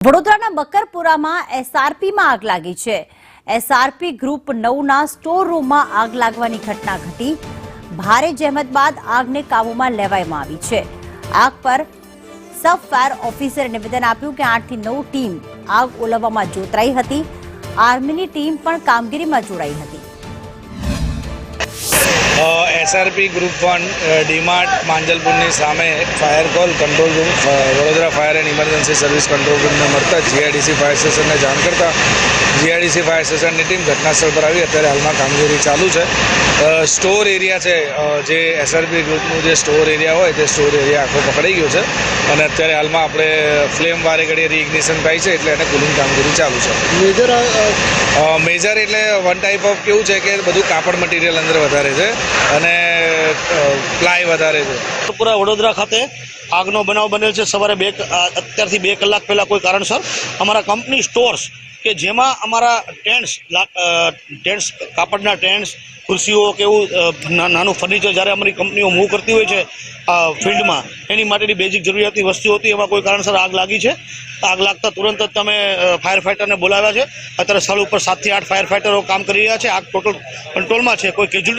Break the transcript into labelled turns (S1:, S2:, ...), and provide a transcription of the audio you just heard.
S1: વડોદરાના બકરપુરામાં એસઆરપીમાં આગ લાગી છે। એસઆરપી ગ્રુપ 9ના સ્ટોર રૂમમાં આગ લાગવાની ઘટના ઘટી। ભારે જહેમત બાદ આગને કાબૂમાં લેવામાં આવી છે। આગ પર સબ ફાયર ઓફિસરે નિવેદન આપ્યું કે 8 થી 9 ટીમ આગ ઓલવવામાં જોતરાઈ હતી। આર્મીની ટીમ પણ કામગીરીમાં જોડાઈ હતી।
S2: एसआरपी ग्रुप 1 डीमार्ट માંજલપુરની સામે fire call control room Vadodara fire and emergency service control રૂમને મળતા જીઆઈડીસી ફાયર સ્ટેશનને જાણ કરતા જીઆઈડીસી ફાયર સ્ટેશનની ટીમ ઘટનાસ્થળ પર આવી। અત્યારે હાલમાં કામગીરી ચાલુ છે। સ્ટોર એરિયા છે, જે એસઆરપી ગ્રુપનું જે સ્ટોર એરિયા હોય તે સ્ટોર એરિયા આખો પકડાઈ ગયો છે અને અત્યારે હાલમાં આપણે ફ્લેમ વારે ઘડીએ રીઇગ્નિશન થાય છે એટલે એને કુલિંગ કામગીરી ચાલુ છે। મેજર એટલે વન ટાઈપ ઓફ કેવું છે કે બધું કાપડ મટીરિયલ અંદર વધારે છે અને પ્લાય વધારે છે।
S3: પૂરા વડોદરા ખાતે આગનો બનાવ બનેલ છે। સવારે અત્યારથી 2 કલાક પહેલાં કોઈ કારણસર અમારા કંપની સ્ટોર્સ કે જેમાં અમારા ટેન્ટ્સ કાપડના ટેન્ટ્સ, ખુરશીઓ કે એવું નાનું ફર્નિચર જ્યારે અમારી કંપનીઓ મૂવ કરતી હોય છે ફિલ્ડમાં, એની માટેની બેઝિક જરૂરિયાતની વસ્તુઓ હતી, એમાં કોઈ કારણસર આગ લાગી છે। આગ લાગતા તુરંત જ તમે ફાયર ફાઇટરને બોલાવ્યા છે। અત્યારે સ્થળ ઉપર 7 થી 8 ફાયર ફાઇટરો કામ કરી રહ્યા છે। આગ ટોટલ કંટ્રોલમાં છે। કોઈ કેજ્યુઅલ્ટી